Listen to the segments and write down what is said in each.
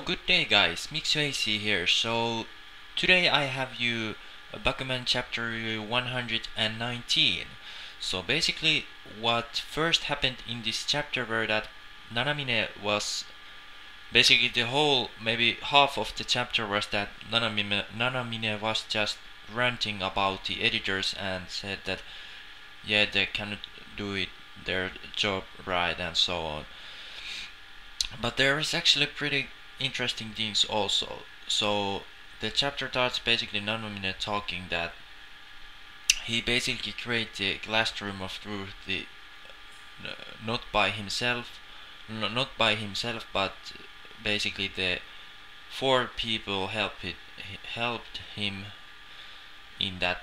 good day guys, Mixuac here. So today I have you Bakuman Chapter 119. So basically what first happened in this chapter were that Nanamine was basically the whole, maybe half of the chapter was that Nanamine was just ranting about the editors and said that yeah, they cannot do their job right and so on. But there is actually pretty interesting things also. So the chapter starts basically Nanamine talking that he basically created the classroom of truth, not by himself, not by himself, but basically the four people helped him in that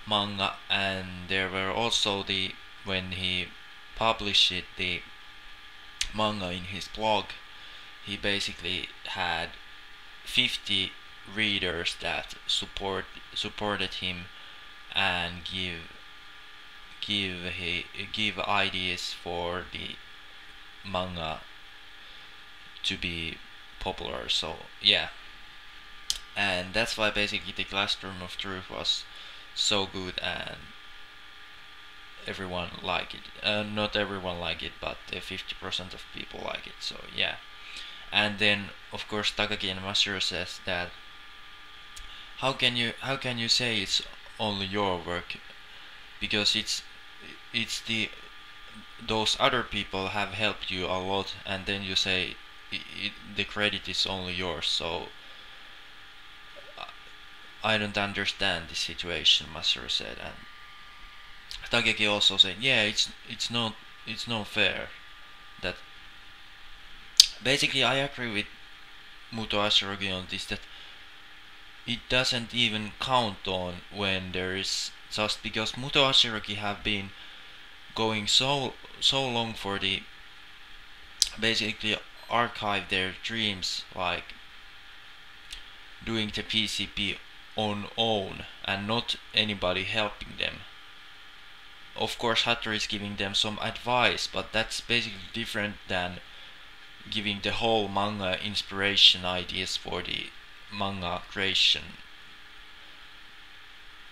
manga, and there were also when he published the manga in his blog, he basically had 50 readers that supported him and give ideas for the manga to be popular. So yeah, and that's why basically the Classroom of Truth was so good and everyone like it. Not everyone like it, but 50% of people like it. So yeah. And then of course Takagi and Masuro says that how can you say it's only your work, because it's those other people have helped you a lot, and then you say the credit is only yours. So I don't understand the situation, Masuro said. And Takagi also said, yeah, it's not fair. That basically I agree with Muto Ashirogi on this, that it doesn't even count on when there is, just because Muto Ashirogi have been going so long for the basically archive their dreams, like doing the PCP on own and not anybody helping them. Of course Hattori is giving them some advice, but that's basically different than giving the whole manga inspiration ideas for the manga creation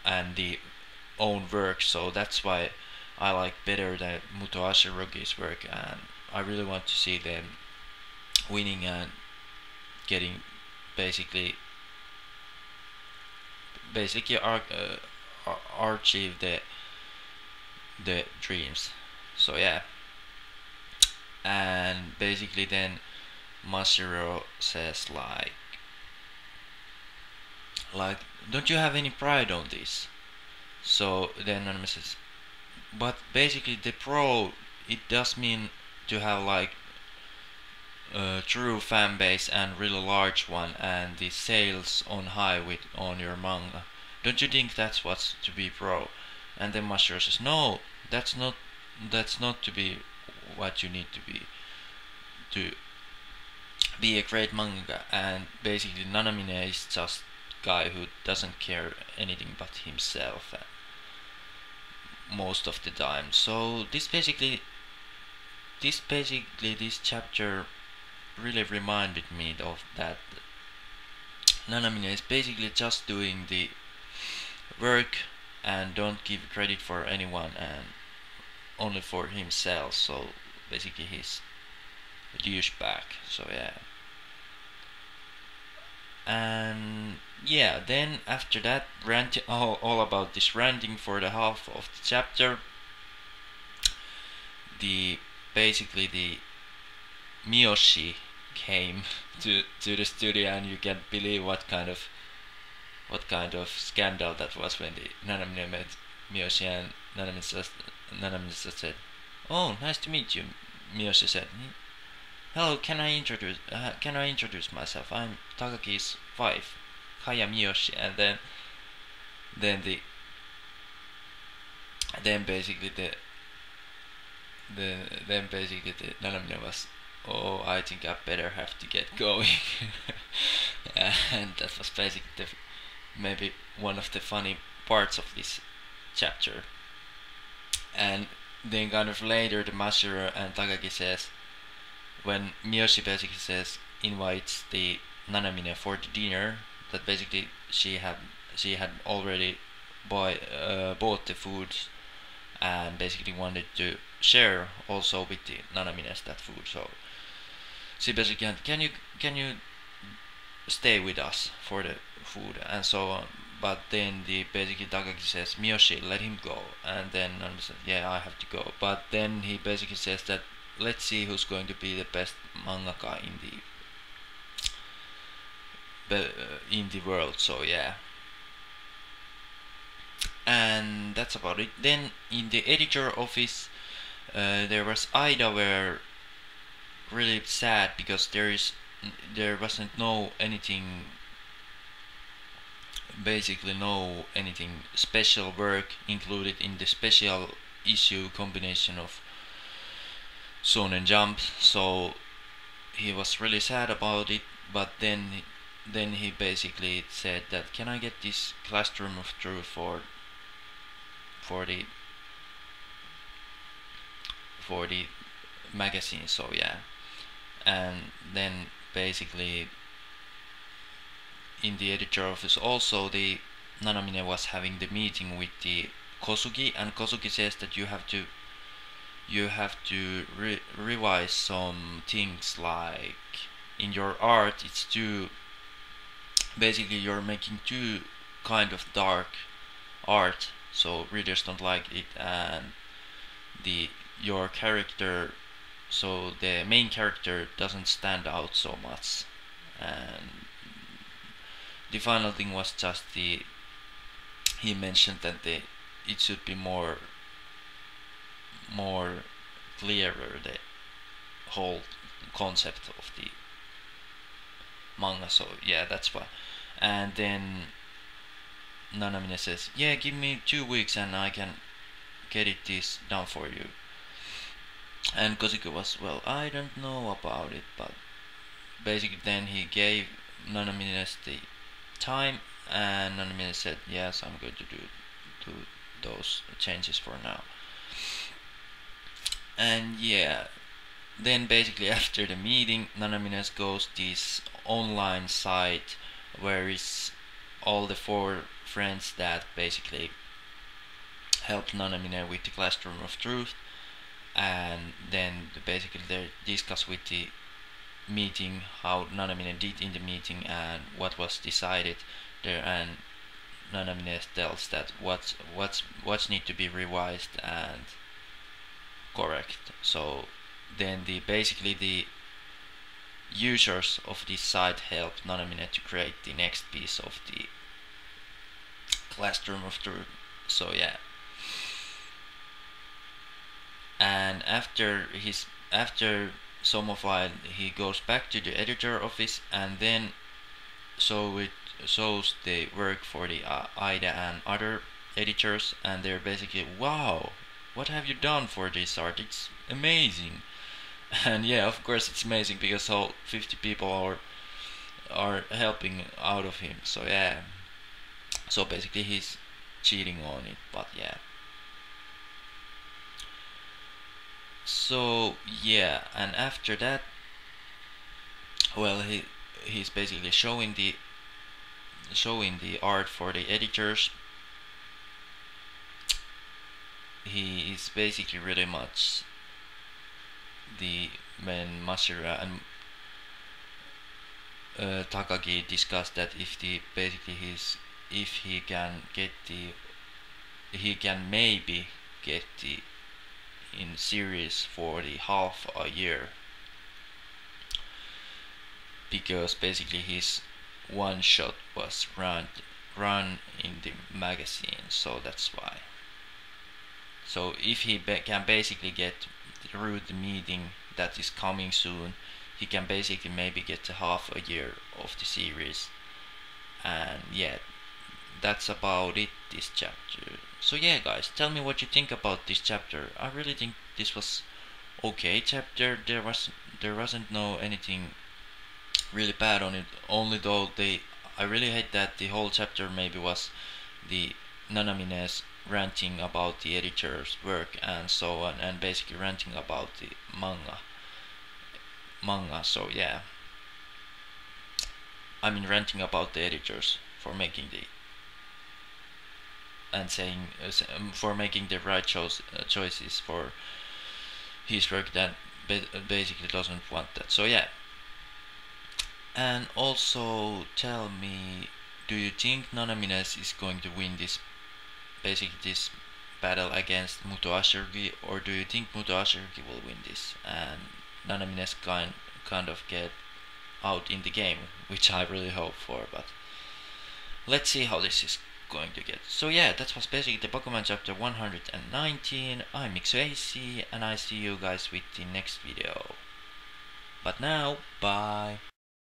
and the own work. So that's why I like better than Muto Ashirogi's work, and I really want to see them winning and getting basically achieve the dreams. So yeah, and basically then Masuro says like don't you have any pride on this? So then Nanami says, but basically the pro, it does mean to have like a true fan base and really large one, and the sales on high on your manga. Don't you think that's what's to be pro? And then Masuro says, no, that's not to be what you need to be a great manga. And basically Nanamine is just guy who doesn't care anything but himself most of the time. So this chapter really reminded me of that Nanamine is basically just doing the work and don't give credit for anyone and only for himself. So basically he's a douchebag. So yeah. And yeah, then after that all about this ranting for the half of the chapter, basically the Miyoshi came to the studio, and you can't believe what kind of scandal that was when the Nanamine met Miyoshi, and Nanamine just said, "Oh, nice to meet you." Miyoshi said, "Hello, can I introduce myself? I'm Takaki's wife, Kaya Miyoshi." And then basically the Nanamine was, oh, I think I better have to get going. And that was basically maybe one of the funny parts of this chapter. And then kind of later the Masuro and Takagi says, when Miyoshi basically says, invites the Nanamine for the dinner. That basically she had already bought the food and basically wanted to share also with the Nanamines that food. So she basically can you stay with us for the food and so on. But then the basically Takagi says, Miyoshi, let him go. And then Nanami says, yeah, I have to go. But then he basically says that let's see who's going to be the best mangaka in the world. So yeah, and that's about it. Then in the editor office, there was Ida were really sad because there wasn't no anything, basically no anything special work included in the special issue combination of Shonen Jump. So he was really sad about it. But then he basically said that can I get this Classroom of Truth for the magazine. So yeah, and then basically in the editor office also the Nanamine was having the meeting with the Kosugi, and Kosugi says that you have to revise some things, like in your art it's too, basically you're making too kind of dark art, so readers don't like it, and your character, so the main character doesn't stand out so much. And the final thing was just he mentioned that it should be more clearer, the whole concept of the manga. So yeah, that's why. And then Nanamine says, yeah, give me 2 weeks and I can get this done for you. And Kosuke was, well, I don't know about it, but basically then he gave Nanamine the time, and Nanamine said, yes, I'm going to do those changes for now. And yeah, then basically after the meeting, Nanamine goes this online site where is all the 4 friends that basically helped Nanamine with the Classroom of Truth, and then basically they discuss with the meeting how Nanamine did in the meeting and what was decided there, and Nanamine tells that what's need to be revised and correct. So then basically the users of this site helped Nanamine to create the next piece of the Classroom of Truth. So yeah, and after some of while he goes back to the editor office, and then so it shows the work for the Ida and other editors, and they're basically, wow, what have you done for this art, it's amazing. And yeah, of course it's amazing because all 50 people are helping out of him. So yeah, so basically he's cheating on it, but yeah. So yeah, and after that, well, he's basically showing the art for the editors. He is basically really much when Mashira and Takagi discussed that if he can maybe get the in series for the half a year, because basically his one shot was run in the magazine, so that's why. So if he can basically get through the meeting that is coming soon, he can basically maybe get to half a year of the series. And yeah, that's about it, this chapter. So yeah, guys, tell me what you think about this chapter. I really think this was okay chapter. There wasn't no anything really bad on it, only though I really hate that the whole chapter maybe was the Nanamine's ranting about the editor's work and so on, and basically ranting about the manga. So yeah, I mean ranting about the editors for making the and saying for making the right choices for his work that basically doesn't want that. So yeah, and also tell me, do you think Nanamine is going to win this basically this battle against Muto Ashirgi, or do you think Muto Ashirgi will win this and Nanamine kind of get out in the game, which I really hope for, but let's see how this is going to get. So yeah, that was basically the Bakuman Chapter 119. I'm Mixu and I see you guys with the next video. But now, bye.